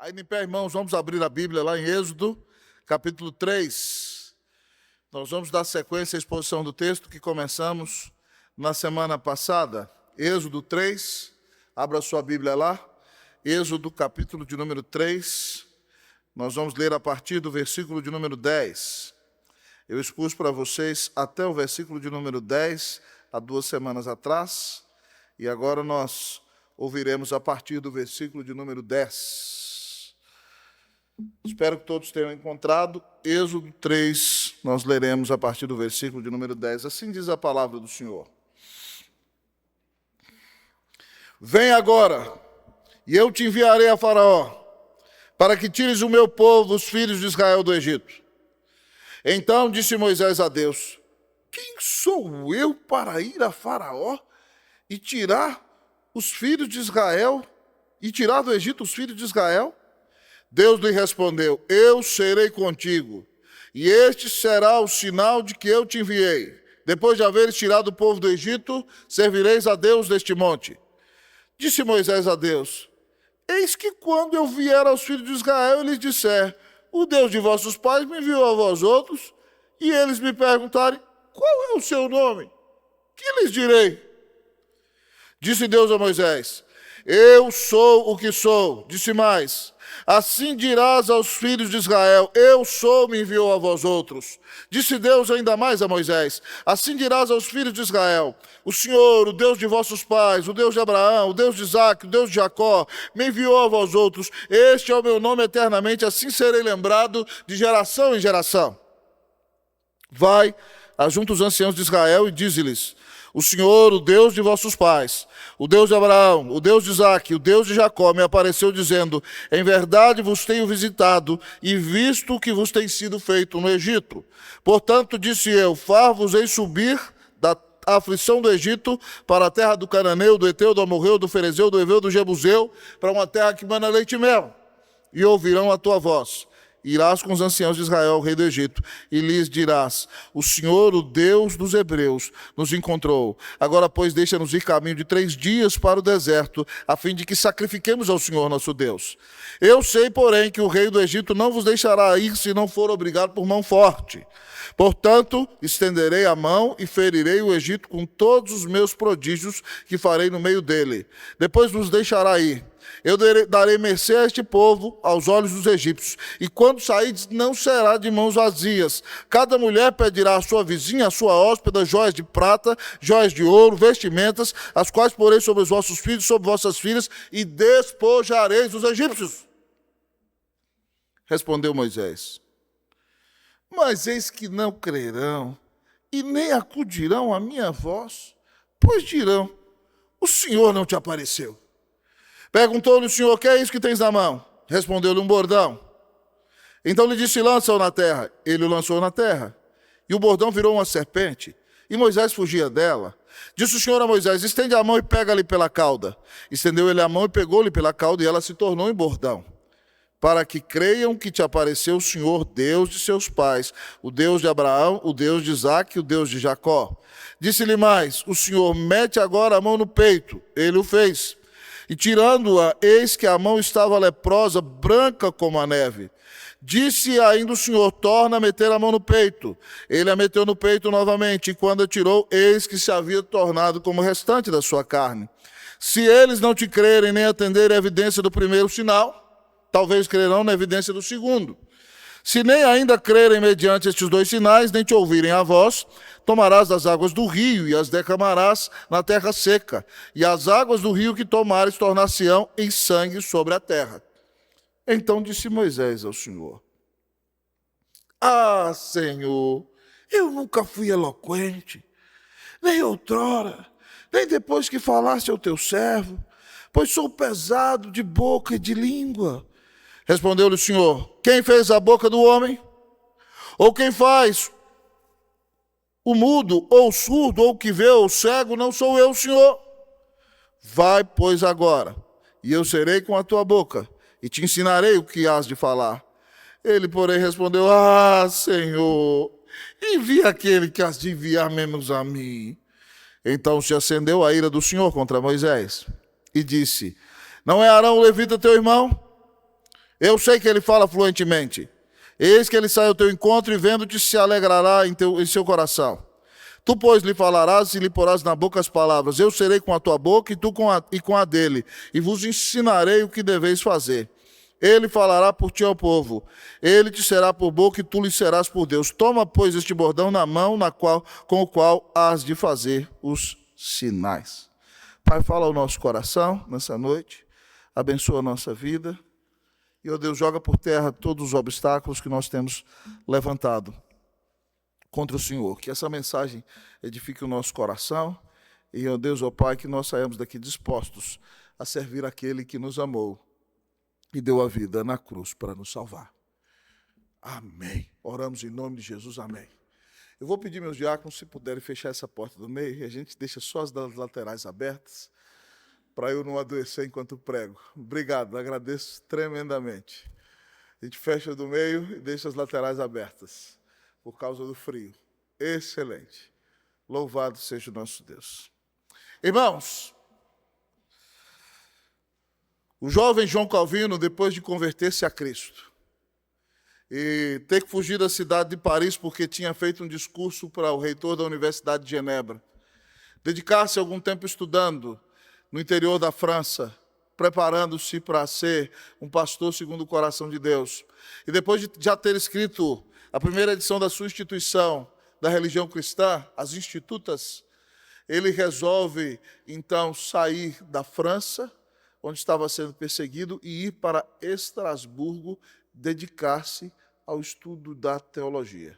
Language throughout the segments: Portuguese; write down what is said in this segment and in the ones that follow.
Aí, em pé, irmãos, vamos abrir a Bíblia lá em Êxodo, capítulo 3. Nós vamos dar sequência à exposição do texto que começamos na semana passada. Êxodo 3, abra sua Bíblia lá. Êxodo, capítulo de número 3. Nós vamos ler a partir do versículo de número 10. Eu expus para vocês até o versículo de número 10, há 2 semanas atrás. E agora nós ouviremos a partir do versículo de número 10. Espero que todos tenham encontrado. Êxodo 3, nós leremos a partir do versículo de número 10. Assim diz a palavra do Senhor. Vem agora, e eu te enviarei a Faraó, para que tires o meu povo, os filhos de Israel, do Egito. Então disse Moisés a Deus: quem sou eu para ir a Faraó e tirar os filhos de Israel, e tirar do Egito os filhos de Israel? Deus lhe respondeu: eu serei contigo, e este será o sinal de que eu te enviei. Depois de haveres tirado o povo do Egito, servireis a Deus neste monte. Disse Moisés a Deus: eis que quando eu vier aos filhos de Israel, e lhes disser: o Deus de vossos pais me enviou a vós outros, e eles me perguntarem: qual é o seu nome? Que lhes direi? Disse Deus a Moisés: eu sou o que sou. Disse mais: assim dirás aos filhos de Israel: eu sou, me enviou a vós outros. Disse Deus ainda mais a Moisés: assim dirás aos filhos de Israel: o Senhor, o Deus de vossos pais, o Deus de Abraão, o Deus de Isaque, o Deus de Jacó, me enviou a vós outros. Este é o meu nome eternamente, assim serei lembrado de geração em geração. Vai, ajunta os anciãos de Israel e dize-lhes: o Senhor, o Deus de vossos pais, o Deus de Abraão, o Deus de Isaque, o Deus de Jacó, me apareceu dizendo: em verdade vos tenho visitado e visto o que vos tem sido feito no Egito. Portanto, disse eu: far-vos-ei subir da aflição do Egito para a terra do Cananeu, do Eteu, do Amorreu, do Ferezeu, do Eveu, do Jebuseu, para uma terra que mana leite e mel. E ouvirão a tua voz. Irás com os anciãos de Israel ao rei do Egito, e lhes dirás: o Senhor, o Deus dos hebreus, nos encontrou. Agora, pois, deixa-nos ir caminho de 3 dias para o deserto, a fim de que sacrifiquemos ao Senhor nosso Deus. Eu sei, porém, que o rei do Egito não vos deixará ir, se não for obrigado por mão forte. Portanto, estenderei a mão e ferirei o Egito com todos os meus prodígios que farei no meio dele. Depois vos deixará ir. Eu darei mercê a este povo aos olhos dos egípcios, e quando saídes não será de mãos vazias. Cada mulher pedirá à sua vizinha, à sua hóspeda, joias de prata, joias de ouro, vestimentas, as quais porei sobre os vossos filhos, sobre vossas filhas, e despojareis os egípcios. Respondeu Moisés: mas eis que não crerão, e nem acudirão à minha voz, pois dirão: o Senhor não te apareceu. Perguntou-lhe o Senhor: que é isso que tens na mão? Respondeu-lhe: um bordão. Então lhe disse: lança-o na terra. Ele o lançou na terra, e o bordão virou uma serpente, e Moisés fugia dela. Disse o Senhor a Moisés: estende a mão e pega-lhe pela cauda. Estendeu ele a mão e pegou-lhe pela cauda, e ela se tornou em bordão, para que creiam que te apareceu o Senhor, Deus de seus pais, o Deus de Abraão, o Deus de Isaque, o Deus de Jacó. Disse-lhe mais: o Senhor, mete agora a mão no peito. Ele o fez. E tirando-a, eis que a mão estava leprosa, branca como a neve. Disse ainda o Senhor: torna a meter a mão no peito. Ele a meteu no peito novamente, e quando a tirou, eis que se havia tornado como o restante da sua carne. Se eles não te crerem nem atenderem a evidência do primeiro sinal, talvez crerão na evidência do segundo. Se nem ainda crerem mediante estes 2 sinais, nem te ouvirem a voz, tomarás das águas do rio e as derramarás na terra seca, e as águas do rio que tomares tornar-se-ão em sangue sobre a terra. Então disse Moisés ao Senhor: ah, Senhor, eu nunca fui eloquente, nem outrora, nem depois que falaste ao teu servo, pois sou pesado de boca e de língua. Respondeu-lhe o Senhor: quem fez a boca do homem? Ou quem faz o mudo, ou o surdo, ou o que vê, ou o cego? Não sou eu, Senhor. Vai, pois, agora, e eu serei com a tua boca, e te ensinarei o que hás de falar. Ele, porém, respondeu: ah, Senhor, envia aquele que has de enviar menos a mim. Então se acendeu a ira do Senhor contra Moisés, e disse: não é Arão o levita teu irmão? Eu sei que ele fala fluentemente. Eis que ele sai ao teu encontro e vendo-te se alegrará em seu coração. Tu, pois, lhe falarás e lhe porás na boca as palavras. Eu serei com a tua boca e tu com a dele. E vos ensinarei o que deveis fazer. Ele falará por ti ao povo. Ele te será por boca e tu lhe serás por Deus. Toma, pois, este bordão na mão com o qual has de fazer os sinais. Pai, fala ao nosso coração nessa noite. Abençoa a nossa vida. E, ó Deus, joga por terra todos os obstáculos que nós temos levantado contra o Senhor. Que essa mensagem edifique o nosso coração. E, ó Deus, ó Pai, que nós saímos daqui dispostos a servir aquele que nos amou e deu a vida na cruz para nos salvar. Amém. Oramos em nome de Jesus, amém. Eu vou pedir meus diáconos, se puderem fechar essa porta do meio, e a gente deixa só as das laterais abertas, para eu não adoecer enquanto prego. Obrigado, agradeço tremendamente. A gente fecha do meio e deixa as laterais abertas, por causa do frio. Excelente. Louvado seja o nosso Deus. Irmãos, o jovem João Calvino, depois de converter-se a Cristo, e ter que fugir da cidade de Paris porque tinha feito um discurso para o reitor da Universidade de Genebra, dedicar-se algum tempo estudando no interior da França, preparando-se para ser um pastor segundo o coração de Deus. E depois de já ter escrito a primeira edição da sua instituição, da religião cristã, as Institutas, ele resolve, então, sair da França, onde estava sendo perseguido, e ir para Estrasburgo, dedicar-se ao estudo da teologia.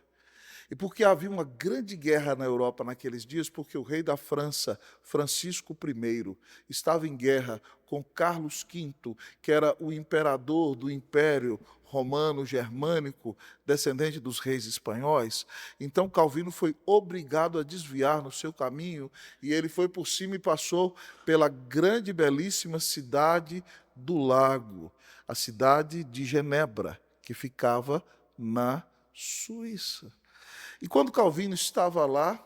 E porque havia uma grande guerra na Europa naqueles dias, porque o rei da França, Francisco I, estava em guerra com Carlos V, que era o imperador do Império Romano Germânico, descendente dos reis espanhóis. Então Calvino foi obrigado a desviar no seu caminho, e ele foi por cima e passou pela grande e belíssima cidade do lago, a cidade de Genebra, que ficava na Suíça. E quando Calvino estava lá,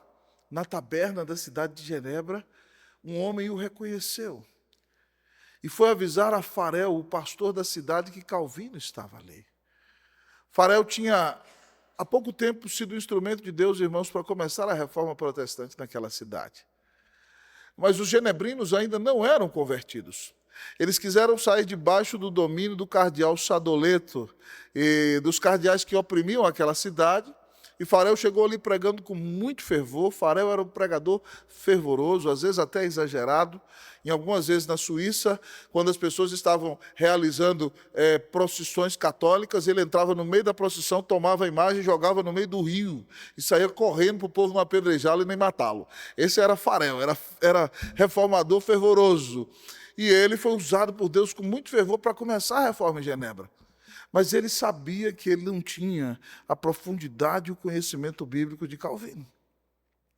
na taberna da cidade de Genebra, um homem o reconheceu. E foi avisar a Farel, o pastor da cidade, que Calvino estava ali. Farel tinha, há pouco tempo, sido instrumento de Deus, irmãos, para começar a reforma protestante naquela cidade. Mas os genebrinos ainda não eram convertidos. Eles quiseram sair debaixo do domínio do cardeal Sadoleto e dos cardeais que oprimiam aquela cidade. E Farel chegou ali pregando com muito fervor. Farel era um pregador fervoroso, às vezes até exagerado. Em algumas vezes na Suíça, quando as pessoas estavam realizando procissões católicas, ele entrava no meio da procissão, tomava a imagem, jogava no meio do rio e saía correndo para o povo não apedrejá-lo e nem matá-lo. Esse era Farel, era reformador fervoroso. E ele foi usado por Deus com muito fervor para começar a reforma em Genebra. Mas ele sabia que ele não tinha a profundidade e o conhecimento bíblico de Calvino.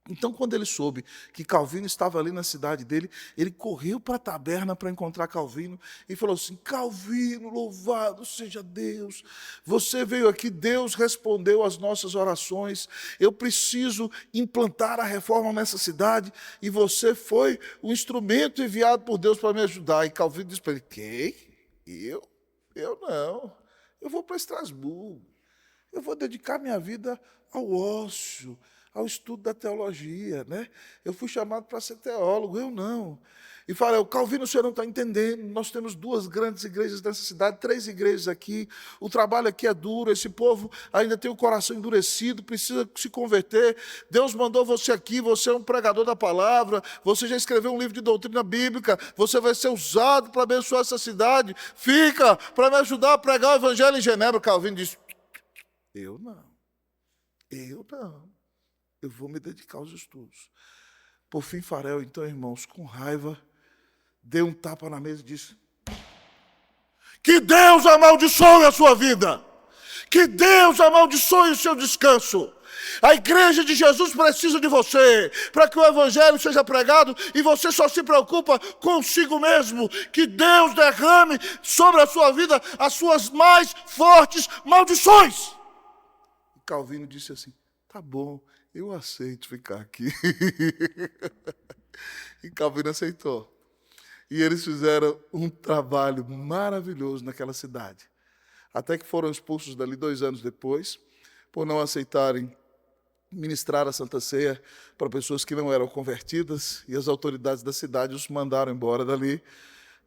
Então, quando ele soube que Calvino estava ali na cidade dele, ele correu para a taberna para encontrar Calvino e falou assim: Calvino, louvado seja Deus, você veio aqui, Deus respondeu às nossas orações, eu preciso implantar a reforma nessa cidade e você foi o instrumento enviado por Deus para me ajudar. E Calvino disse para ele: quem? Eu não. Eu vou para Estrasburgo, eu vou dedicar minha vida ao ócio, ao estudo da teologia, né? Eu fui chamado para ser teólogo, eu não. E fala: Calvino, o senhor não está entendendo, nós temos 2 grandes igrejas nessa cidade, 3 igrejas aqui, o trabalho aqui é duro, esse povo ainda tem o coração endurecido, precisa se converter, Deus mandou você aqui, você é um pregador da palavra, você já escreveu um livro de doutrina bíblica, você vai ser usado para abençoar essa cidade, fica para me ajudar a pregar o evangelho em Genebra. Calvino disse: eu não, eu vou me dedicar aos estudos. Por fim, Farel, então, irmãos, com raiva, deu um tapa na mesa e disse: que Deus amaldiçoe a sua vida, que Deus amaldiçoe o seu descanso. A igreja de Jesus precisa de você, para que o evangelho seja pregado e você só se preocupa consigo mesmo. Que Deus derrame sobre a sua vida as suas mais fortes maldições. E Calvino disse assim: tá bom, eu aceito ficar aqui. E Calvino aceitou. E eles fizeram um trabalho maravilhoso naquela cidade. até que foram expulsos dali 2 anos depois, por não aceitarem ministrar a Santa Ceia para pessoas que não eram convertidas, e as autoridades da cidade os mandaram embora dali.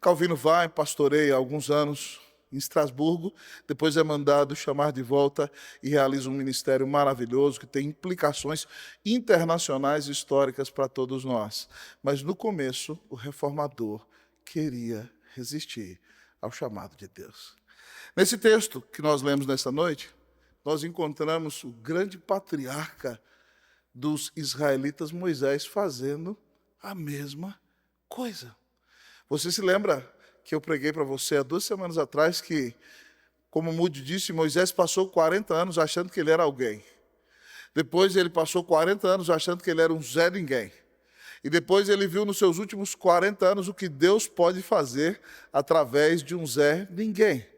Calvino vai, pastoreia há alguns anos em Estrasburgo, depois é mandado chamar de volta e realiza um ministério maravilhoso que tem implicações internacionais e históricas para todos nós. Mas no começo, o reformador queria resistir ao chamado de Deus. Nesse texto que nós lemos nesta noite, nós encontramos o grande patriarca dos israelitas, Moisés, fazendo a mesma coisa. Você se lembra que eu preguei para você há 2 semanas atrás que, como Moody disse, Moisés passou 40 anos achando que ele era alguém. Depois ele passou 40 anos achando que ele era um Zé Ninguém. E depois ele viu nos seus últimos 40 anos o que Deus pode fazer através de um Zé Ninguém.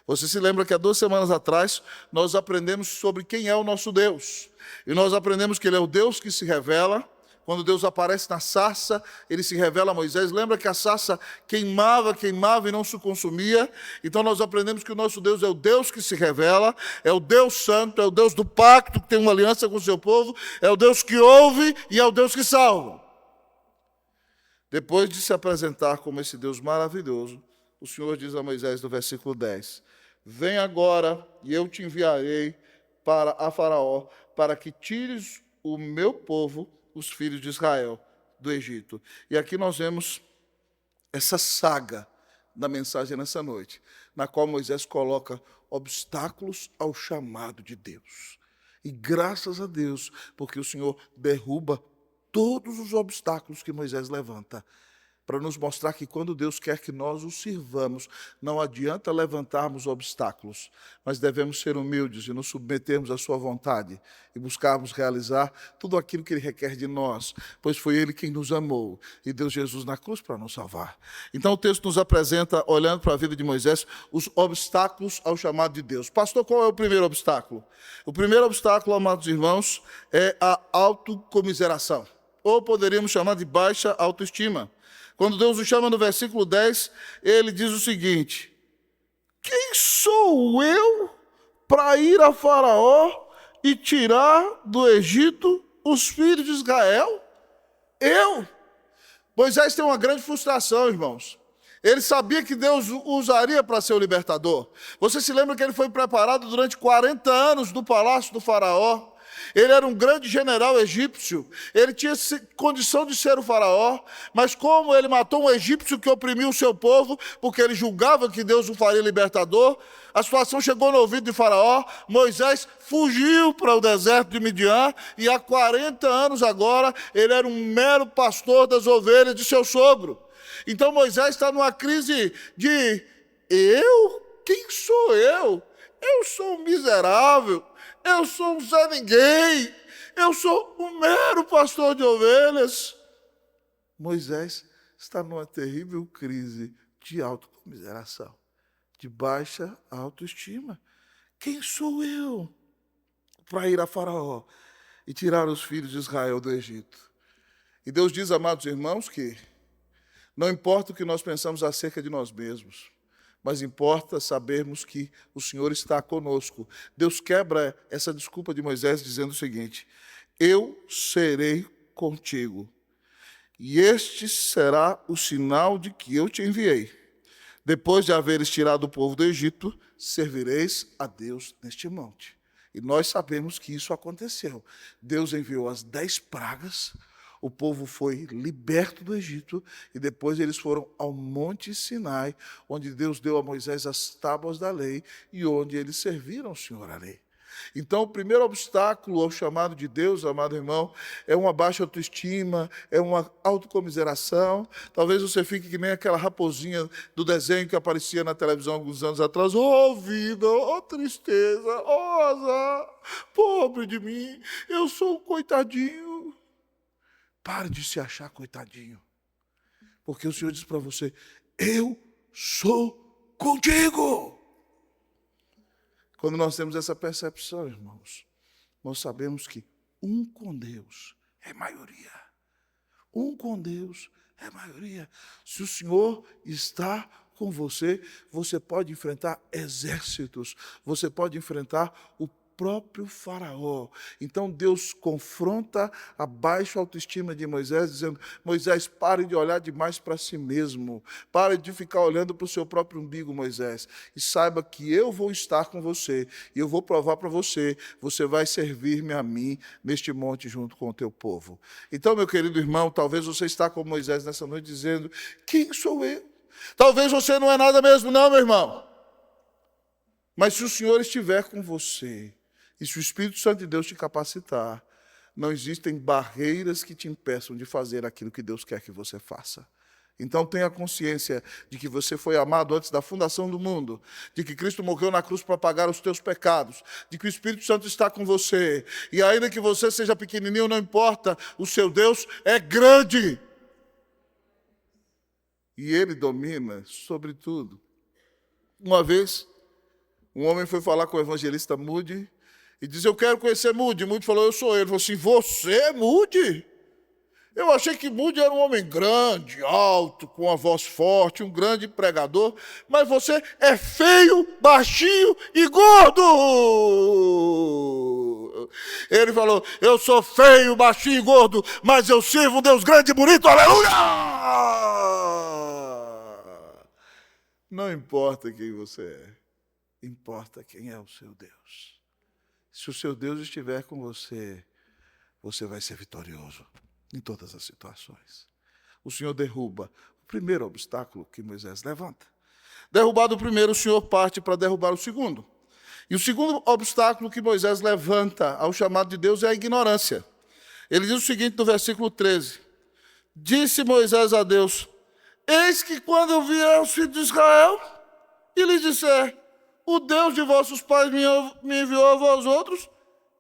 Você se lembra que há 2 semanas atrás nós aprendemos sobre quem é o nosso Deus. E nós aprendemos que ele é o Deus que se revela. Quando Deus aparece na sarça, ele se revela a Moisés. Lembra que a sarça queimava e não se consumia? Então nós aprendemos que o nosso Deus é o Deus que se revela, é o Deus santo, é o Deus do pacto, que tem uma aliança com o seu povo, é o Deus que ouve e é o Deus que salva. Depois de se apresentar como esse Deus maravilhoso, o Senhor diz a Moisés no versículo 10, vem agora e eu te enviarei para a Faraó, para que tires o meu povo, os filhos de Israel, do Egito. E aqui nós vemos essa saga da mensagem nessa noite, na qual Moisés coloca obstáculos ao chamado de Deus. E graças a Deus, porque o Senhor derruba todos os obstáculos que Moisés levanta, para nos mostrar que quando Deus quer que nós o sirvamos, não adianta levantarmos obstáculos, mas devemos ser humildes e nos submetermos à sua vontade e buscarmos realizar tudo aquilo que Ele requer de nós, pois foi Ele quem nos amou e deu Jesus na cruz para nos salvar. Então o texto nos apresenta, olhando para a vida de Moisés, os obstáculos ao chamado de Deus. Pastor, qual é o primeiro obstáculo? O primeiro obstáculo, amados irmãos, é a autocomiseração, ou poderíamos chamar de baixa autoestima. Quando Deus o chama no versículo 10, ele diz o seguinte, quem sou eu para ir a Faraó e tirar do Egito os filhos de Israel? Eu? Moisés tem uma grande frustração, irmãos. Ele sabia que Deus o usaria para ser o libertador. Você se lembra que ele foi preparado durante 40 anos no palácio do Faraó? Ele era um grande general egípcio, ele tinha condição de ser o faraó, mas como ele matou um egípcio que oprimiu o seu povo, porque ele julgava que Deus o faria libertador, a situação chegou no ouvido de Faraó, Moisés fugiu para o deserto de Midian, e há 40 anos agora, ele era um mero pastor das ovelhas de seu sogro. Então Moisés está numa crise de, eu? Quem sou eu? Eu sou um miserável. Eu sou um Zé Ninguém, eu sou um mero pastor de ovelhas. Moisés está numa terrível crise de autocomiseração, de baixa autoestima. Quem sou eu para ir a Faraó e tirar os filhos de Israel do Egito? E Deus diz, amados irmãos, que não importa o que nós pensamos acerca de nós mesmos, mas importa sabermos que o Senhor está conosco. Deus quebra essa desculpa de Moisés dizendo o seguinte, eu serei contigo, e este será o sinal de que eu te enviei. Depois de haveres tirado o povo do Egito, servireis a Deus neste monte. E nós sabemos que isso aconteceu. Deus enviou as 10 pragas, o povo foi liberto do Egito e depois eles foram ao Monte Sinai, onde Deus deu a Moisés as tábuas da lei e onde eles serviram ao Senhor a lei. Então, o primeiro obstáculo ao chamado de Deus, amado irmão, é uma baixa autoestima, é uma autocomiseração. Talvez você fique que nem aquela raposinha do desenho que aparecia na televisão alguns anos atrás. Oh, vida, oh, tristeza, oh, azar, pobre de mim, eu sou um coitadinho. Pare de se achar coitadinho, porque o Senhor diz para você, eu sou contigo. Quando nós temos essa percepção, irmãos, nós sabemos que um com Deus é maioria. Um com Deus é maioria. Se o Senhor está com você, você pode enfrentar exércitos, você pode enfrentar o próprio Faraó. Então Deus confronta a baixa autoestima de Moisés, dizendo: Moisés, pare de olhar demais para si mesmo, pare de ficar olhando para o seu próprio umbigo, Moisés, e saiba que eu vou estar com você, e eu vou provar para você, você vai servir-me a mim neste monte junto com o teu povo. Então, meu querido irmão, talvez você está como Moisés nessa noite dizendo: quem sou eu? Talvez você não é nada mesmo, não, meu irmão. Mas se o Senhor estiver com você, e se o Espírito Santo de Deus te capacitar, não existem barreiras que te impeçam de fazer aquilo que Deus quer que você faça. Então tenha consciência de que você foi amado antes da fundação do mundo, de que Cristo morreu na cruz para pagar os teus pecados, de que o Espírito Santo está com você, e ainda que você seja pequenininho, não importa, o seu Deus é grande. E Ele domina sobre tudo. Uma vez, um homem foi falar com o evangelista Moody, e diz: eu quero conhecer Moody. Moody falou: eu sou ele. Ele falou assim: você é Moody? Eu achei que Moody era um homem grande, alto, com uma voz forte, um grande pregador, mas você é feio, baixinho e gordo. Ele falou: eu sou feio, baixinho e gordo, mas eu sirvo um Deus grande e bonito, aleluia! Não importa quem você é, importa quem é o seu Deus. Se o seu Deus estiver com você, você vai ser vitorioso em todas as situações. O Senhor derruba o primeiro obstáculo que Moisés levanta. Derrubado o primeiro, o Senhor parte para derrubar o segundo. E o segundo obstáculo que Moisés levanta ao chamado de Deus é a ignorância. Ele diz o seguinte no versículo 13. Disse Moisés a Deus: eis que quando eu vier aos filhos de Israel e lhes disser: o Deus de vossos pais me enviou a vós outros,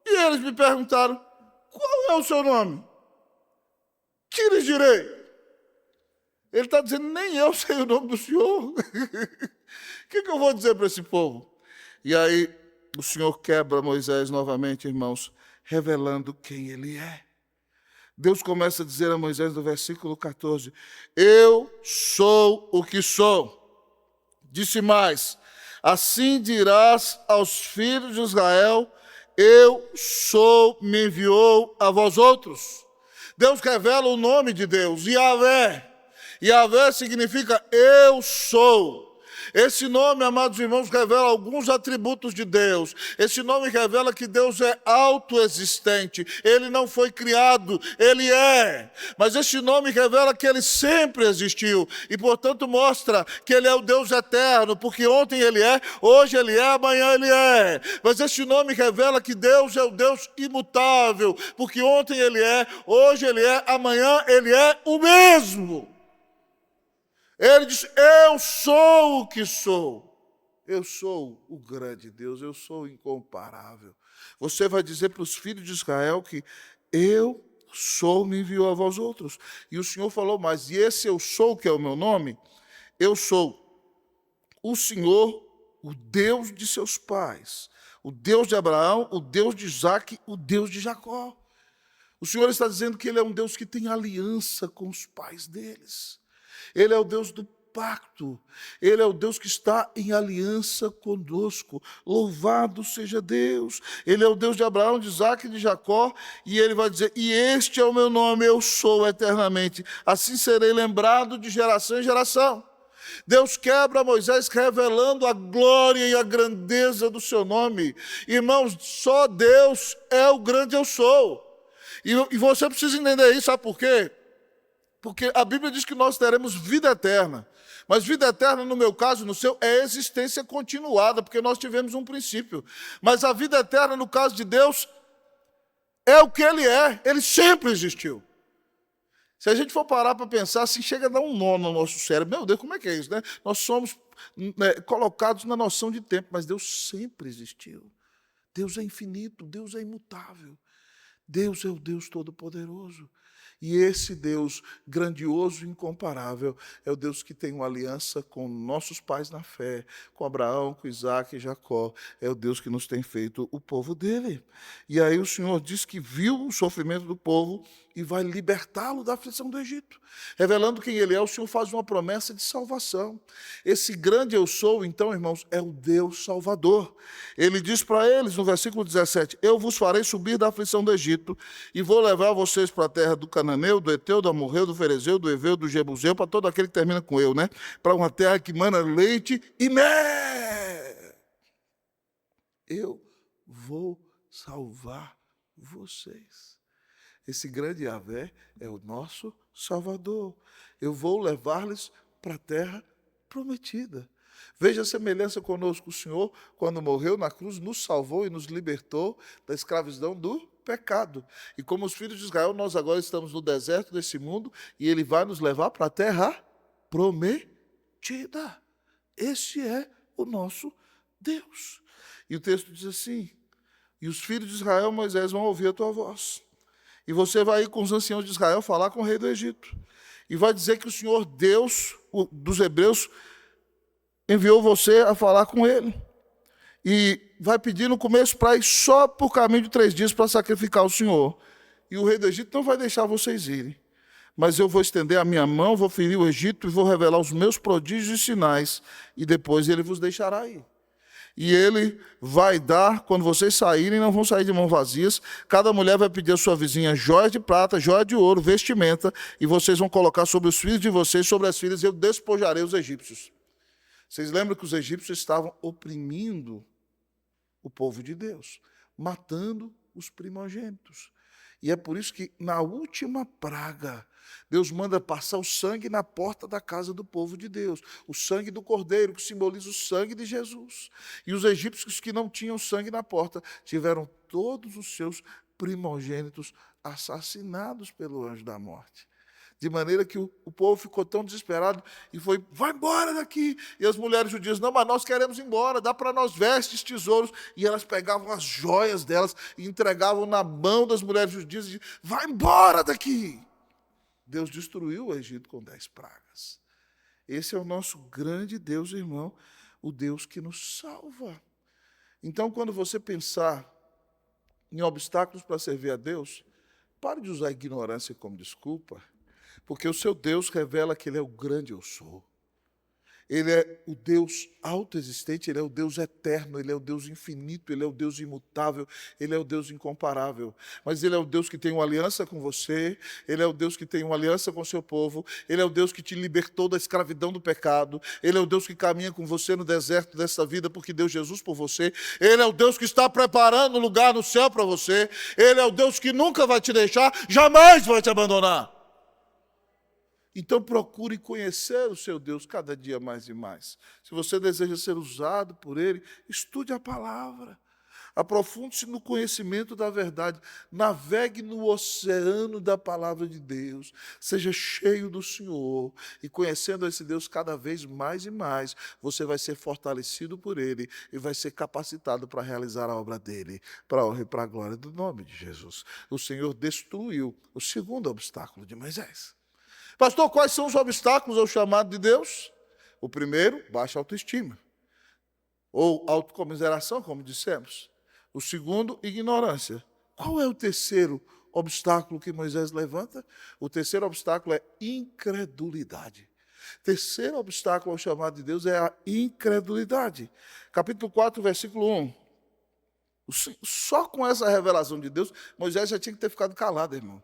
e eles me perguntaram: qual é o seu nome? Que lhes direi? Ele está dizendo: nem eu sei o nome do Senhor. O que eu vou dizer para esse povo? E aí o Senhor quebra Moisés novamente, irmãos, revelando quem ele é. Deus começa a dizer a Moisés no versículo 14: eu sou o que sou. Disse mais: assim dirás aos filhos de Israel: eu sou, me enviou a vós outros. Deus revela o nome de Deus, Yahvé. Yahvé significa eu sou. Esse nome, amados irmãos, revela alguns atributos de Deus. Esse nome revela que Deus é autoexistente. Ele não foi criado, Ele é. Mas esse nome revela que Ele sempre existiu. E, portanto, mostra que Ele é o Deus eterno, porque ontem Ele é, hoje Ele é, amanhã Ele é. Mas esse nome revela que Deus é o Deus imutável, porque ontem Ele é, hoje Ele é, amanhã Ele é o mesmo. Ele diz: eu sou o que sou. Eu sou o grande Deus, eu sou incomparável. Você vai dizer para os filhos de Israel que eu sou, me enviou a vós outros. E o Senhor falou mais: e esse eu sou, que é o meu nome, eu sou o Senhor, o Deus de seus pais, o Deus de Abraão, o Deus de Isaque, o Deus de Jacó. O Senhor está dizendo que Ele é um Deus que tem aliança com os pais deles. Ele é o Deus do pacto. Ele é o Deus que está em aliança conosco. Louvado seja Deus. Ele é o Deus de Abraão, de Isaque e de Jacó. E Ele vai dizer: e este é o meu nome, eu sou eternamente. Assim serei lembrado de geração em geração. Deus quebra Moisés revelando a glória e a grandeza do seu nome. Irmãos, só Deus é o grande eu sou. E você precisa entender isso, sabe por quê? Porque a Bíblia diz que nós teremos vida eterna. Mas vida eterna, no meu caso, no seu, é existência continuada, porque nós tivemos um princípio. Mas a vida eterna, no caso de Deus, é o que Ele é. Ele sempre existiu. Se a gente for parar para pensar, assim, chega a dar um nó no nosso cérebro. Meu Deus, como é que é isso, né? Nós somos colocados na noção de tempo, mas Deus sempre existiu. Deus é infinito, Deus é imutável. Deus é o Deus Todo-Poderoso. E esse Deus grandioso e incomparável é o Deus que tem uma aliança com nossos pais na fé, com Abraão, com Isaac e Jacó. É o Deus que nos tem feito o povo dele. E aí o Senhor diz que viu o sofrimento do povo e vai libertá-lo da aflição do Egito. Revelando quem ele é, o Senhor faz uma promessa de salvação. Esse grande eu sou, então, irmãos, é o Deus Salvador. Ele diz para eles, no versículo 17, eu vos farei subir da aflição do Egito e vou levar vocês para a terra do Cananeu, do Eteu, do Amorreu, do Ferezeu, do Eveu, do Jebuseu, para todo aquele que termina com eu, né? Para uma terra que mana leite e mel. Eu vou salvar vocês. Esse grande Yahvé é o nosso Salvador. Eu vou levar-lhes para a terra prometida. Veja a semelhança conosco. O Senhor, quando morreu na cruz, nos salvou e nos libertou da escravidão do pecado. E como os filhos de Israel, nós agora estamos no deserto desse mundo e Ele vai nos levar para a terra prometida. Esse é o nosso Deus. E o texto diz assim, e os filhos de Israel, Moisés, vão ouvir a tua voz. E você vai ir com os anciãos de Israel falar com o rei do Egito. E vai dizer que o Senhor Deus dos hebreus enviou você a falar com ele. E vai pedir no começo para ir só por caminho de 3 dias para sacrificar o Senhor. E o rei do Egito não vai deixar vocês irem. Mas eu vou estender a minha mão, vou ferir o Egito e vou revelar os meus prodígios e sinais. E depois ele vos deixará ir. E ele vai dar, quando vocês saírem, não vão sair de mãos vazias. Cada mulher vai pedir à sua vizinha joia de prata, joia de ouro, vestimenta, e vocês vão colocar sobre os filhos de vocês, sobre as filhas, e eu despojarei os egípcios. Vocês lembram que os egípcios estavam oprimindo o povo de Deus, matando os primogênitos. E é por isso que, na última praga, Deus manda passar o sangue na porta da casa do povo de Deus. O sangue do cordeiro, que simboliza o sangue de Jesus. E os egípcios que não tinham sangue na porta, tiveram todos os seus primogênitos assassinados pelo anjo da morte. De maneira que o povo ficou tão desesperado e foi, vai embora daqui. E as mulheres judias, não, mas nós queremos ir embora, dá para nós vestes, tesouros. E elas pegavam as joias delas e entregavam na mão das mulheres judias e diziam, vai embora daqui. Deus destruiu o Egito com 10 pragas. Esse é o nosso grande Deus, irmão, o Deus que nos salva. Então, quando você pensar em obstáculos para servir a Deus, pare de usar a ignorância como desculpa, porque o seu Deus revela que Ele é o grande eu sou. Ele é o Deus autoexistente, Ele é o Deus eterno, Ele é o Deus infinito, Ele é o Deus imutável, Ele é o Deus incomparável. Mas Ele é o Deus que tem uma aliança com você, Ele é o Deus que tem uma aliança com o seu povo, Ele é o Deus que te libertou da escravidão do pecado, Ele é o Deus que caminha com você no deserto dessa vida porque deu Jesus por você, Ele é o Deus que está preparando um lugar no céu para você, Ele é o Deus que nunca vai te deixar, jamais vai te abandonar. Então procure conhecer o seu Deus cada dia mais e mais. Se você deseja ser usado por Ele, estude a palavra. Aprofunde-se no conhecimento da verdade. Navegue no oceano da palavra de Deus. Seja cheio do Senhor. E conhecendo esse Deus cada vez mais e mais, você vai ser fortalecido por Ele e vai ser capacitado para realizar a obra dEle, para a honra e para a glória do nome de Jesus. O Senhor destruiu o segundo obstáculo de Moisés. Pastor, quais são os obstáculos ao chamado de Deus? O primeiro, baixa autoestima. Ou autocomiseração, como dissemos. O segundo, ignorância. Qual é o terceiro obstáculo que Moisés levanta? O terceiro obstáculo é incredulidade. Terceiro obstáculo ao chamado de Deus é a incredulidade. Capítulo 4, versículo 1. Só com essa revelação de Deus, Moisés já tinha que ter ficado calado, irmão.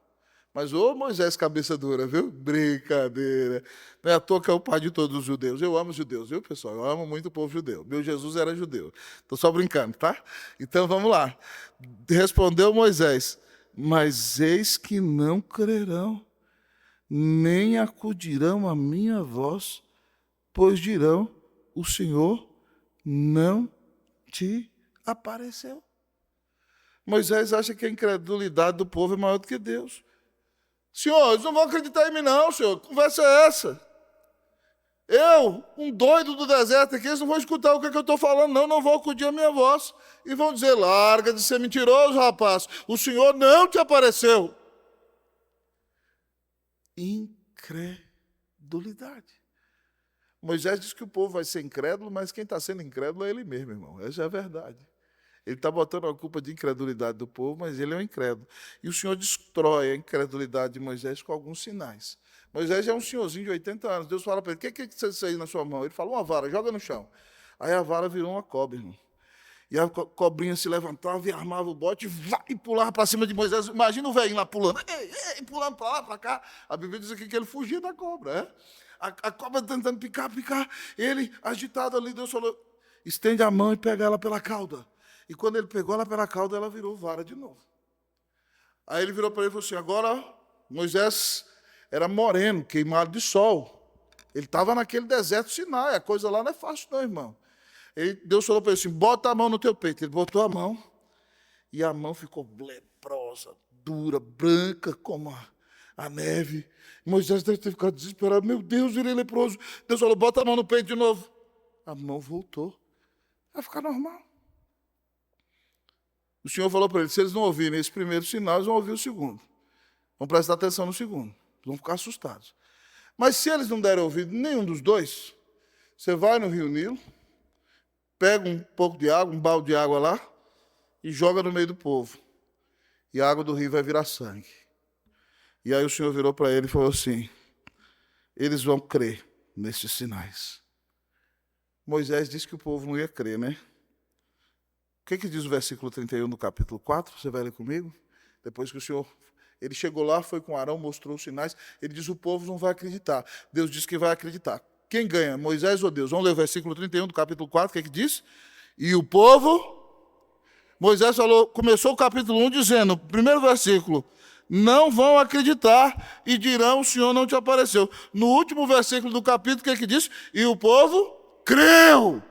Mas, ô Moisés, cabeça dura, viu? Brincadeira. Não é à toa que é o pai de todos os judeus. Eu amo os judeus, viu, pessoal? Eu amo muito o povo judeu. Meu Jesus era judeu. Estou só brincando, tá? Então, vamos lá. Respondeu Moisés, mas eis que não crerão, nem acudirão à minha voz, pois dirão, o Senhor não te apareceu. Moisés acha que a incredulidade do povo é maior do que Deus. Senhor, eles não vão acreditar em mim não, senhor. Que conversa é essa? Eu, um doido do deserto aqui, eles não vão escutar o que eu estou falando, não vão acudir a minha voz. E vão dizer, larga de ser mentiroso, rapaz. O Senhor não te apareceu. incredulidade. Moisés diz que o povo vai ser incrédulo, mas quem está sendo incrédulo é ele mesmo, irmão. Essa é a verdade. Ele está botando a culpa de incredulidade do povo, mas ele é um incrédulo. E o Senhor destrói a incredulidade de Moisés com alguns sinais. Moisés é um senhorzinho de 80 anos. Deus fala para ele, o que é que você aí na sua mão? Ele fala, uma vara, joga no chão. Aí a vara virou uma cobra, irmão. E a cobrinha se levantava e armava o bote e pulava para cima de Moisés. Imagina o velhinho lá pulando, pulando para lá, para cá. A Bíblia diz aqui que ele fugia da cobra. A cobra tentando picar. Ele, agitado ali, Deus falou, estende a mão e pega ela pela cauda. E quando ele pegou ela pela cauda, ela virou vara de novo. Aí ele virou para ele e falou assim, agora Moisés era moreno, queimado de sol. Ele estava naquele deserto Sinai, a coisa lá não é fácil não, irmão. Deus falou para ele assim, bota a mão no teu peito. Ele botou a mão, e a mão ficou leprosa, dura, branca como a neve. Moisés deve ter ficado desesperado, meu Deus, virei leproso. Deus falou, bota a mão no peito de novo. A mão voltou, vai ficar normal. O Senhor falou para eles, se eles não ouvirem esse primeiro sinal, eles vão ouvir o segundo. Vão prestar atenção no segundo, vão ficar assustados. Mas se eles não derem ouvido nenhum dos dois, você vai no Rio Nilo, pega um pouco de água, um balde de água lá, e joga no meio do povo. E a água do rio vai virar sangue. E aí o Senhor virou para ele e falou assim, eles vão crer nesses sinais. Moisés disse que o povo não ia crer, né? O que diz o versículo 31 do capítulo 4? Você vai ler comigo? Depois que o Senhor... Ele chegou lá, foi com Arão, mostrou os sinais. Ele diz, o povo não vai acreditar. Deus disse que vai acreditar. Quem ganha, Moisés ou Deus? Vamos ler o versículo 31 do capítulo 4, o que diz? E o povo... Moisés falou, começou o capítulo 1 dizendo, primeiro versículo, não vão acreditar e dirão, o Senhor não te apareceu. No último versículo do capítulo, o que diz? E o povo creu.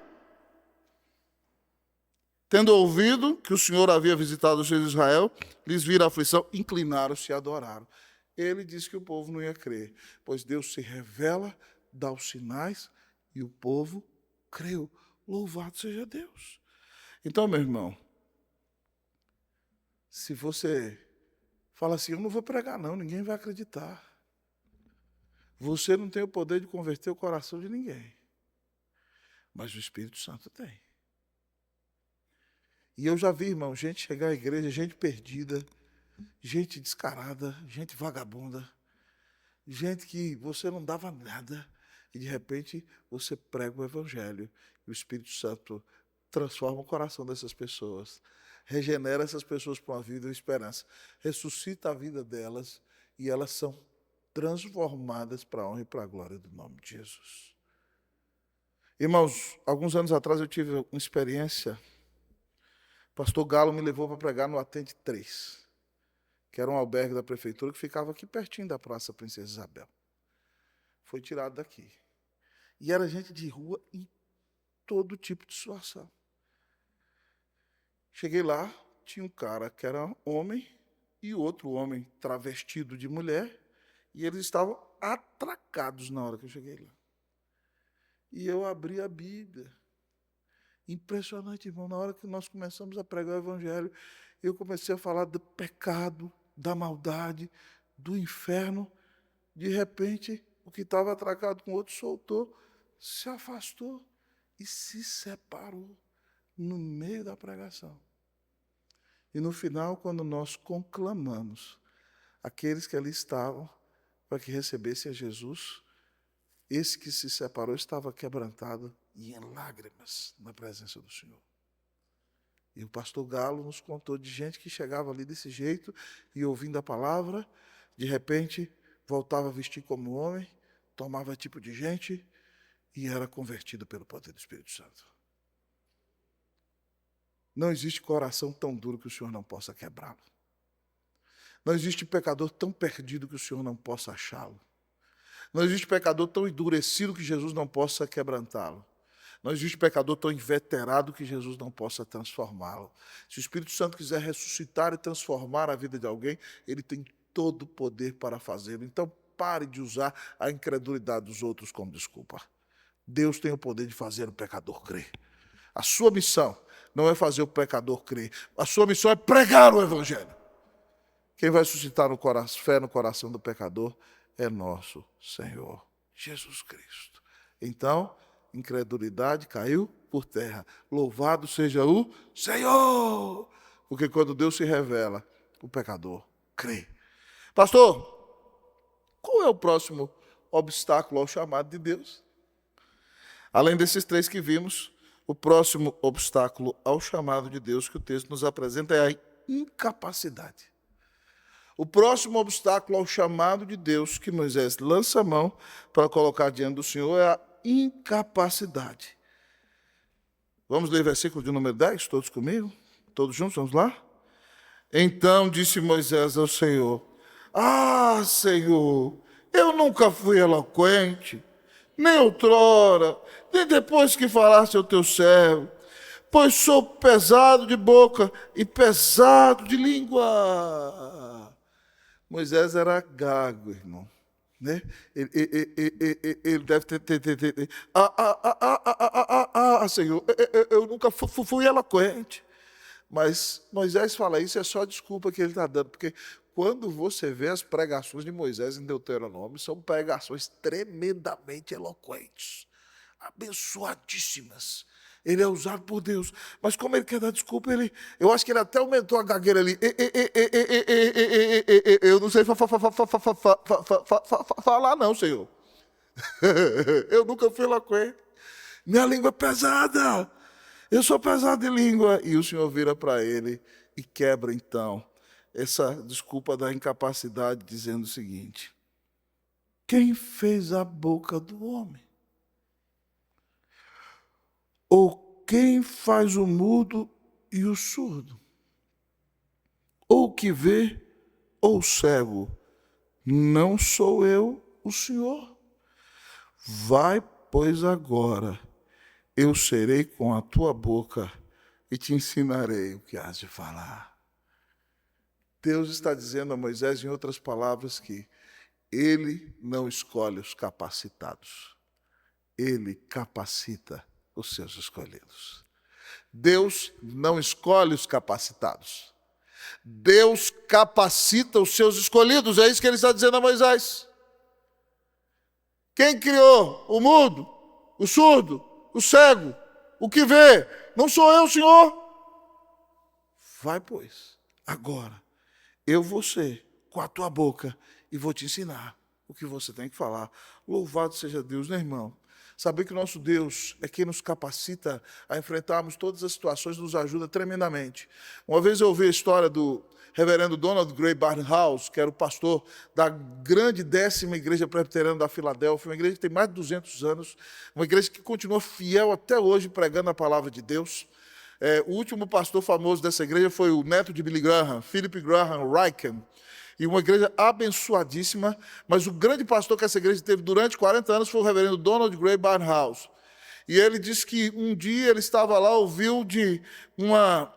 Tendo ouvido que o Senhor havia visitado os filhos de Israel, lhes viram a aflição, inclinaram-se e adoraram. Ele disse que o povo não ia crer, pois Deus se revela, dá os sinais, e o povo creu. Louvado seja Deus. Então, meu irmão, se você fala assim, eu não vou pregar não, ninguém vai acreditar. Você não tem o poder de converter o coração de ninguém, mas o Espírito Santo tem. E eu já vi, irmão, gente chegar à igreja, gente perdida, gente descarada, gente vagabunda, gente que você não dava nada, e de repente você prega o Evangelho, e o Espírito Santo transforma o coração dessas pessoas, regenera essas pessoas para uma vida e esperança, ressuscita a vida delas, e elas são transformadas para a honra e para a glória do nome de Jesus. Irmãos, alguns anos atrás eu tive uma experiência. O pastor Galo me levou para pregar no Atende 3, que era um albergue da prefeitura que ficava aqui pertinho da Praça Princesa Isabel. Foi tirado daqui. E era gente de rua em todo tipo de situação. Cheguei lá, tinha um cara que era homem e outro homem travestido de mulher, e eles estavam atracados na hora que eu cheguei lá. E eu abri a Bíblia. Impressionante, irmão, na hora que nós começamos a pregar o Evangelho, eu comecei a falar do pecado, da maldade, do inferno. De repente, o que estava atracado com o outro soltou, se afastou e se separou no meio da pregação. E no final, quando nós conclamamos aqueles que ali estavam para que recebessem a Jesus, esse que se separou estava quebrantado e em lágrimas na presença do Senhor. E o pastor Galo nos contou de gente que chegava ali desse jeito e ouvindo a palavra, de repente voltava a vestir como homem, tomava tipo de gente e era convertido pelo poder do Espírito Santo. Não existe coração tão duro que o Senhor não possa quebrá-lo. Não existe pecador tão perdido que o Senhor não possa achá-lo. Não existe pecador tão endurecido que Jesus não possa quebrantá-lo. Não existe pecador tão inveterado que Jesus não possa transformá-lo. Se o Espírito Santo quiser ressuscitar e transformar a vida de alguém, ele tem todo o poder para fazê-lo. Então, pare de usar a incredulidade dos outros como desculpa. Deus tem o poder de fazer o pecador crer. A sua missão não é fazer o pecador crer. A sua missão é pregar o Evangelho. Quem vai suscitar fé no coração do pecador é nosso Senhor Jesus Cristo. Então, incredulidade caiu por terra. Louvado seja o Senhor! Porque quando Deus se revela, o pecador crê. Pastor, qual é o próximo obstáculo ao chamado de Deus? Além desses três que vimos, o próximo obstáculo ao chamado de Deus que o texto nos apresenta é a incapacidade. O próximo obstáculo ao chamado de Deus que Moisés lança a mão para colocar diante do Senhor é a incapacidade. Vamos ler o versículo de número 10, todos comigo? Todos juntos, vamos lá? Então disse Moisés ao Senhor: Ah, Senhor, eu nunca fui eloquente, nem outrora, nem depois que falaste ao teu servo, pois sou pesado de boca e pesado de língua. Moisés era gago, irmão. Né? Ele deve ter. Senhor, eu nunca fui eloquente. Mas Moisés fala isso, é só desculpa que ele está dando, porque quando você vê as pregações de Moisés em Deuteronômio, são pregações tremendamente eloquentes, abençoadíssimas. Ele é usado por Deus. Mas como ele quer dar desculpa, eu acho que ele até aumentou a gagueira ali. Eu não sei falar não, Senhor. Eu nunca fui eloquente. Minha língua é pesada. Eu sou pesado de língua. E o Senhor vira para ele e quebra, então, essa desculpa da incapacidade, dizendo o seguinte: quem fez a boca do homem? Ou quem faz o mudo e o surdo? Ou o que vê, ou o cego? Não sou eu o Senhor? Vai, pois, agora, eu serei com a tua boca e te ensinarei o que has de falar. Deus está dizendo a Moisés, em outras palavras, que ele não escolhe os capacitados. Ele capacita os seus escolhidos. Deus não escolhe os capacitados. Deus capacita os seus escolhidos. É isso que ele está dizendo a Moisés. Quem criou o mudo, o surdo, o cego, o que vê? Não sou eu, Senhor? Vai, pois, agora, eu vou ser com a tua boca e vou te ensinar o que você tem que falar. Louvado seja Deus, né, irmão? Saber que o nosso Deus é quem nos capacita a enfrentarmos todas as situações, nos ajuda tremendamente. Uma vez eu ouvi a história do reverendo Donald Grey Barnhouse, que era o pastor da grande 10ª Igreja Presbiteriana da Filadélfia, uma igreja que tem mais de 200 anos, uma igreja que continua fiel até hoje pregando a palavra de Deus. O último pastor famoso dessa igreja foi o neto de Billy Graham, Philip Graham Ryken, e uma igreja abençoadíssima, mas o grande pastor que essa igreja teve durante 40 anos foi o reverendo Donald Grey Barnhouse. E ele disse que um dia ele estava lá, ouviu de uma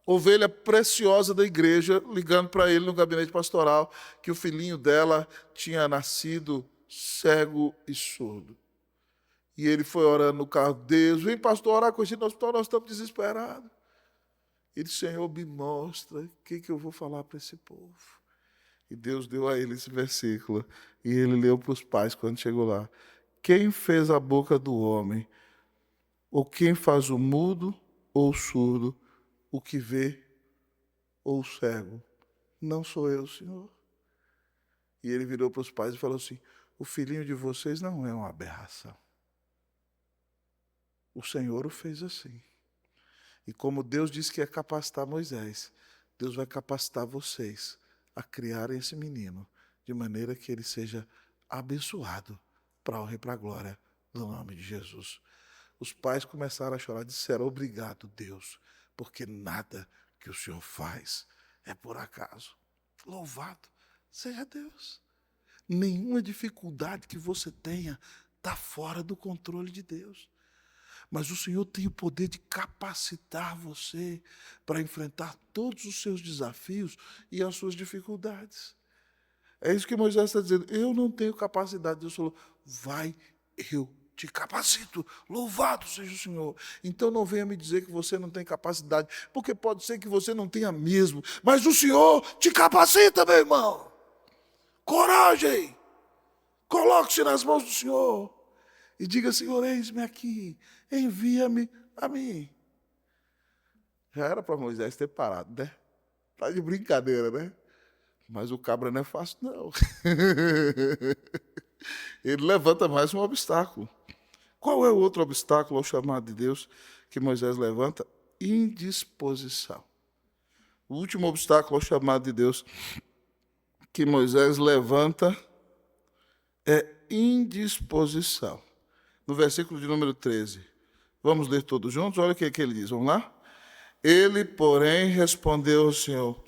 ovelha preciosa da igreja, ligando para ele no gabinete pastoral, que o filhinho dela tinha nascido cego e surdo. E ele foi orando no carro, Deus, vem pastor orar com a gente no hospital, nós estamos desesperados. Ele, Senhor, me mostra o que eu vou falar para esse povo. E Deus deu a ele esse versículo. E ele leu para os pais quando chegou lá. Quem fez a boca do homem? Ou quem faz o mudo ou o surdo? O que vê ou o cego? Não sou eu, Senhor. E ele virou para os pais e falou assim: o filhinho de vocês não é uma aberração. O Senhor o fez assim. E como Deus disse que ia capacitar Moisés, Deus vai capacitar vocês a criarem esse menino, de maneira que ele seja abençoado para a honra e para a glória do nome de Jesus. Os pais começaram a chorar, disseram: obrigado, Deus, porque nada que o Senhor faz é por acaso. Louvado seja Deus. Nenhuma dificuldade que você tenha está fora do controle de Deus. Mas o Senhor tem o poder de capacitar você para enfrentar todos os seus desafios e as suas dificuldades. É isso que Moisés está dizendo. Eu não tenho capacidade. Deus falou: vai, eu te capacito. Louvado seja o Senhor. Então não venha me dizer que você não tem capacidade, porque pode ser que você não tenha mesmo. Mas o Senhor te capacita, meu irmão. Coragem. Coloque-se nas mãos do Senhor e diga, Senhor, eis-me aqui, envia-me a mim. Já era para Moisés ter parado, né? Tá de brincadeira, né? Mas o cabra não é fácil, não. Ele levanta mais um obstáculo. Qual é o outro obstáculo ao chamado de Deus que Moisés levanta? Indisposição. O último obstáculo ao chamado de Deus que Moisés levanta é indisposição. No versículo de número 13. Vamos ler todos juntos? Olha o que ele diz. Vamos lá? Ele, porém, respondeu ao Senhor: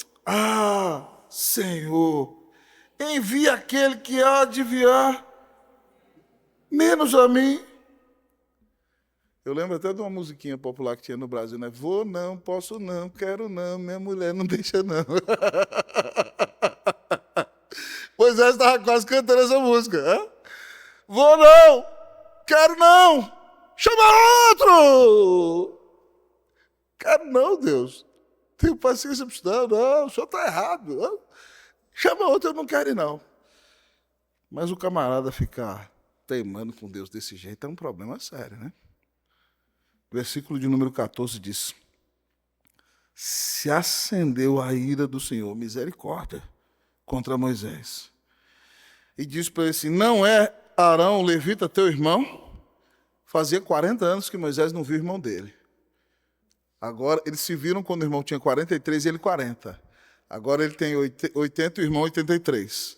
Senhor, envia aquele que há de enviar, menos a mim. Eu lembro até de uma musiquinha popular que tinha no Brasil, né? Vou não, posso não, quero não, minha mulher não deixa não. Moisés estava quase cantando essa música. Hein? Vou não, quero não, chama outro. Quero não, Deus. Tenho paciência para isso. Não, o senhor está errado. Não. Chama outro, eu não quero ir não. Mas o camarada ficar teimando com Deus desse jeito é um problema sério, né? Versículo de número 14 diz: se acendeu a ira do Senhor, misericórdia, contra Moisés. E disse para ele assim: não é Arão, o levita, teu irmão? Fazia 40 anos que Moisés não viu o irmão dele. Agora, eles se viram quando o irmão tinha 43 e ele 40. Agora ele tem 80 e o irmão 83.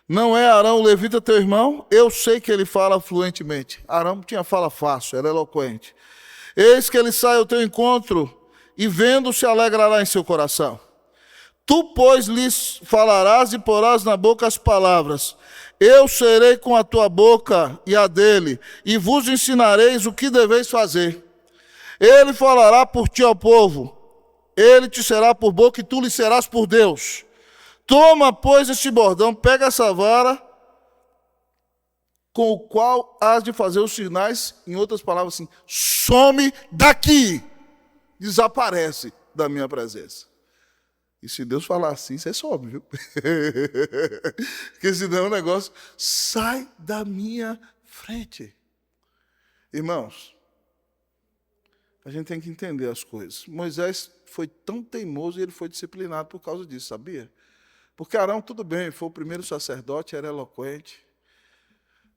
Não é Arão, o levita, teu irmão? Eu sei que ele fala fluentemente. Arão tinha fala fácil, era eloquente. Eis que ele sai ao teu encontro e vendo se alegrará em seu coração. Tu, pois, lhes falarás e porás na boca as palavras. Eu serei com a tua boca e a dele, e vos ensinareis o que deveis fazer. Ele falará por ti ao povo, ele te será por boca e tu lhe serás por Deus. Toma, pois, este bordão, pega essa vara, com o qual has de fazer os sinais, em outras palavras assim, some daqui, desaparece da minha presença. E se Deus falar assim, você some, viu? Porque senão o negócio sai da minha frente. Irmãos, a gente tem que entender as coisas. Moisés foi tão teimoso e ele foi disciplinado por causa disso, sabia? Porque Arão, tudo bem, foi o primeiro sacerdote, era eloquente.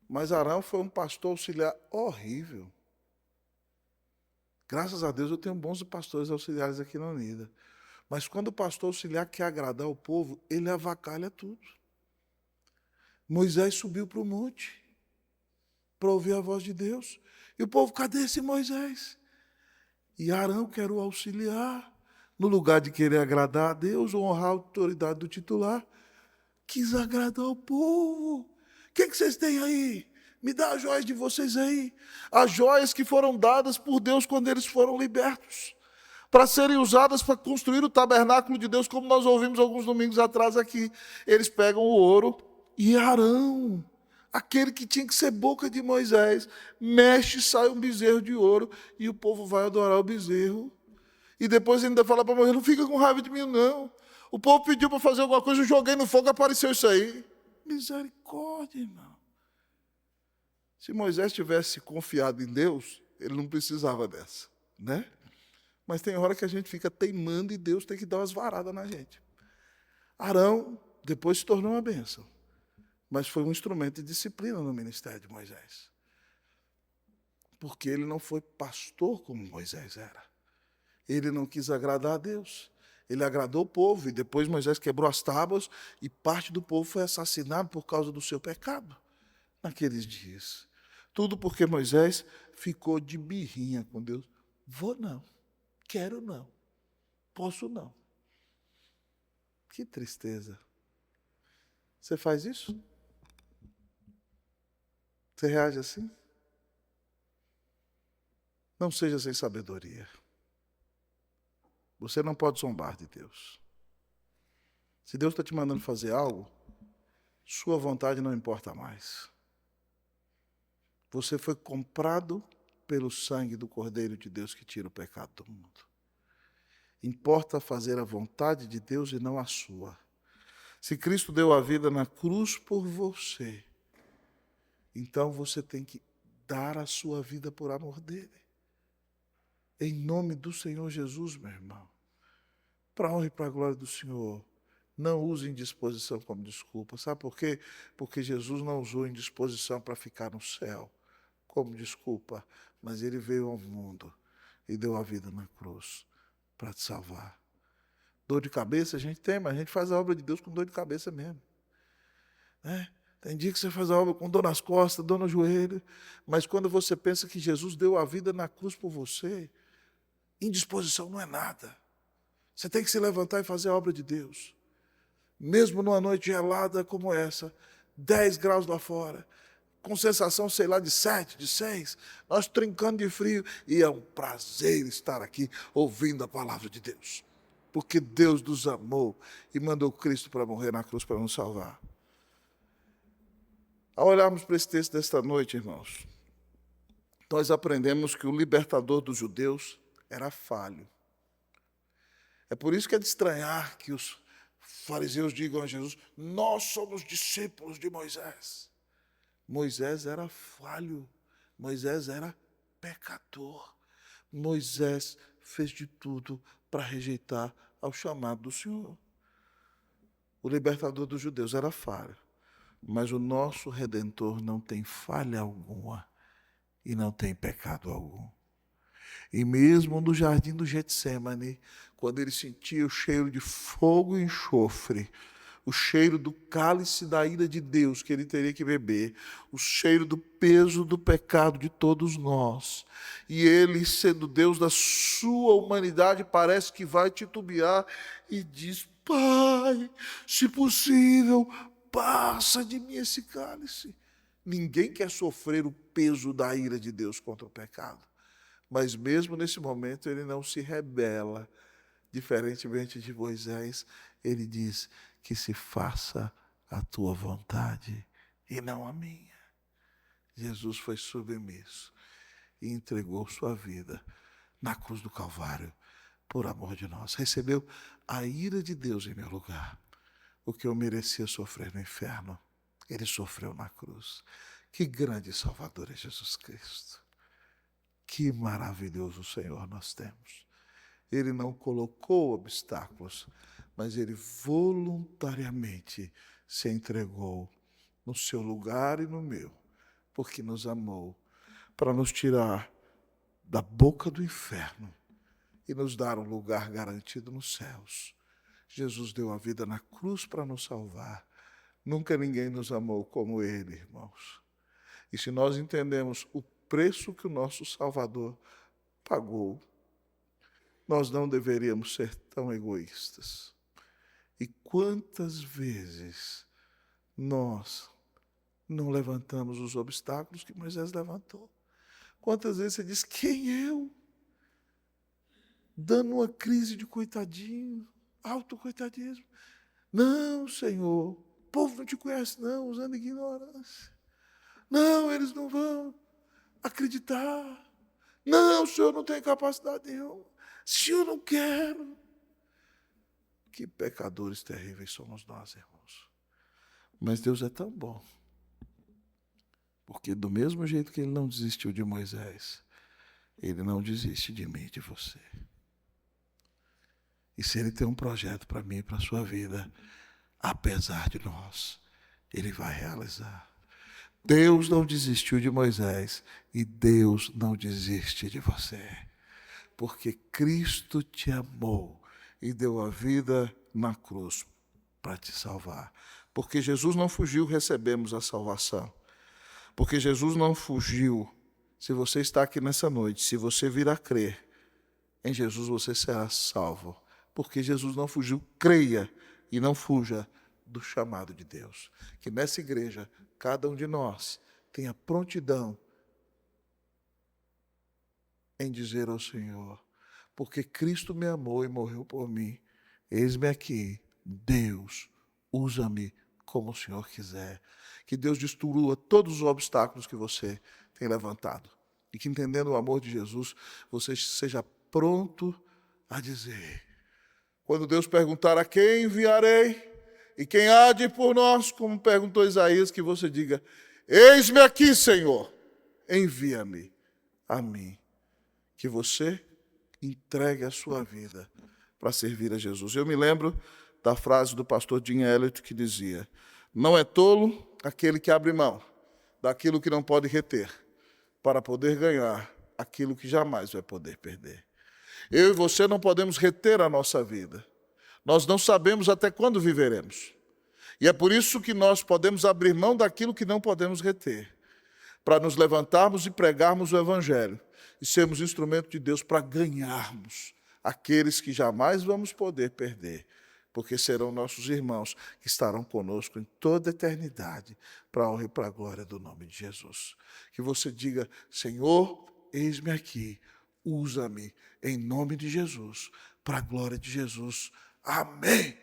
Mas Arão foi um pastor auxiliar horrível. Graças a Deus eu tenho bons pastores auxiliares aqui na Unida. Mas quando o pastor auxiliar quer agradar o povo, ele avacalha tudo. Moisés subiu para o monte para ouvir a voz de Deus. E o povo, cadê esse Moisés? E Arão, que era o auxiliar, no lugar de querer agradar a Deus, honrar a autoridade do titular, quis agradar o povo. O que vocês têm aí? Me dá as joias de vocês aí. As joias que foram dadas por Deus quando eles foram libertos, para serem usadas para construir o tabernáculo de Deus, como nós ouvimos alguns domingos atrás aqui. Eles pegam o ouro e Arão, aquele que tinha que ser boca de Moisés, mexe, sai um bezerro de ouro e o povo vai adorar o bezerro. E depois ainda fala para Moisés, não fica com raiva de mim não. O povo pediu para fazer alguma coisa, eu joguei no fogo, apareceu isso aí. Misericórdia, irmão. Se Moisés tivesse confiado em Deus, ele não precisava dessa, né? Mas tem hora que a gente fica teimando e Deus tem que dar umas varadas na gente. Arão depois se tornou uma bênção, mas foi um instrumento de disciplina no ministério de Moisés. Porque ele não foi pastor como Moisés era. Ele não quis agradar a Deus. Ele agradou o povo, e depois Moisés quebrou as tábuas, e parte do povo foi assassinado por causa do seu pecado naqueles dias. Tudo porque Moisés ficou de birrinha com Deus. Vou não, quero não, posso não. Que tristeza. Você faz isso? Você reage assim? Não seja sem sabedoria. Você não pode zombar de Deus. Se Deus está te mandando fazer algo, sua vontade não importa mais. Você foi comprado pelo sangue do Cordeiro de Deus que tira o pecado do mundo. Importa fazer a vontade de Deus e não a sua. Se Cristo deu a vida na cruz por você, Então você tem que dar a sua vida por amor dele. Em nome do Senhor Jesus, meu irmão. Para a honra e para a glória do Senhor. Não use indisposição como desculpa. Sabe por quê? Porque Jesus não usou indisposição para ficar no céu como desculpa, mas ele veio ao mundo e deu a vida na cruz para te salvar. Dor de cabeça a gente tem, mas a gente faz a obra de Deus com dor de cabeça mesmo. Né? Tem dia que você faz a obra com dor nas costas, dor no joelho, mas quando você pensa que Jesus deu a vida na cruz por você, indisposição não é nada. Você tem que se levantar e fazer a obra de Deus. Mesmo numa noite gelada como essa, 10 graus lá fora, com sensação, sei lá, de 7, de 6, nós trincando de frio, e é um prazer estar aqui ouvindo a palavra de Deus. Porque Deus nos amou e mandou Cristo para morrer na cruz para nos salvar. Ao olharmos para esse texto desta noite, irmãos, nós aprendemos que o libertador dos judeus era falho. É por isso que é de estranhar que os fariseus digam a Jesus: nós somos discípulos de Moisés. Moisés era falho, Moisés era pecador. Moisés fez de tudo para rejeitar ao chamado do Senhor. O libertador dos judeus era falho, mas o nosso Redentor não tem falha alguma e não tem pecado algum. E mesmo no jardim do Getsêmani, quando ele sentia o cheiro de fogo e enxofre, o cheiro do cálice da ira de Deus que ele teria que beber, o cheiro do peso do pecado de todos nós, e ele, sendo Deus da sua humanidade, parece que vai titubear e diz: Pai, se possível, passa de mim esse cálice. Ninguém quer sofrer o peso da ira de Deus contra o pecado. Mas mesmo nesse momento ele não se rebela. Diferentemente de Moisés, ele diz: que se faça a tua vontade e não a minha. Jesus foi submisso e entregou sua vida na cruz do Calvário por amor de nós. Recebeu a ira de Deus em meu lugar. O que eu merecia sofrer no inferno, ele sofreu na cruz. Que grande Salvador é Jesus Cristo. Que maravilhoso Senhor nós temos. Ele não colocou obstáculos, mas ele voluntariamente se entregou no seu lugar e no meu, porque nos amou, para nos tirar da boca do inferno e nos dar um lugar garantido nos céus. Jesus deu a vida na cruz para nos salvar. Nunca ninguém nos amou como ele, irmãos. E se nós entendemos o preço que o nosso Salvador pagou, nós não deveríamos ser tão egoístas. E quantas vezes nós não levantamos os obstáculos que Moisés levantou? Quantas vezes você diz: quem eu? Dando uma crise de coitadinho, autocoitadismo. Não, Senhor, o povo não te conhece não, usando ignorância. Não, eles não vão acreditar. Não, o Senhor não tem capacidade nenhuma. Se eu não quero. Que pecadores terríveis somos nós, irmãos. Mas Deus é tão bom. Porque do mesmo jeito que ele não desistiu de Moisés, ele não desiste de mim e de você. E se ele tem um projeto para mim e para a sua vida, apesar de nós, ele vai realizar. Deus não desistiu de Moisés e Deus não desiste de você. Porque Cristo te amou e deu a vida na cruz para te salvar. Porque Jesus não fugiu, recebemos a salvação. Porque Jesus não fugiu. Se você está aqui nessa noite, se você vir a crer em Jesus, você será salvo. Porque Jesus não fugiu, creia e não fuja do chamado de Deus. Que nessa igreja, cada um de nós tenha prontidão em dizer ao Senhor: porque Cristo me amou e morreu por mim, eis-me aqui, Deus, usa-me como o Senhor quiser. Que Deus destrua todos os obstáculos que você tem levantado. E que, entendendo o amor de Jesus, você seja pronto a dizer: quando Deus perguntar a quem enviarei, e quem há de ir por nós, como perguntou Isaías, que você diga: Eis-me aqui, Senhor, envia-me a mim. Que você entregue a sua vida para servir a Jesus. Eu me lembro da frase do pastor Jim Elliot que dizia: não é tolo aquele que abre mão daquilo que não pode reter, para poder ganhar aquilo que jamais vai poder perder. Eu e você não podemos reter a nossa vida. Nós não sabemos até quando viveremos. E é por isso que nós podemos abrir mão daquilo que não podemos reter, para nos levantarmos e pregarmos o Evangelho e sermos instrumento de Deus para ganharmos aqueles que jamais vamos poder perder, porque serão nossos irmãos que estarão conosco em toda a eternidade, para a honra e para a glória do nome de Jesus. Que você diga: Senhor, eis-me aqui, usa-me em nome de Jesus, para a glória de Jesus. Amém.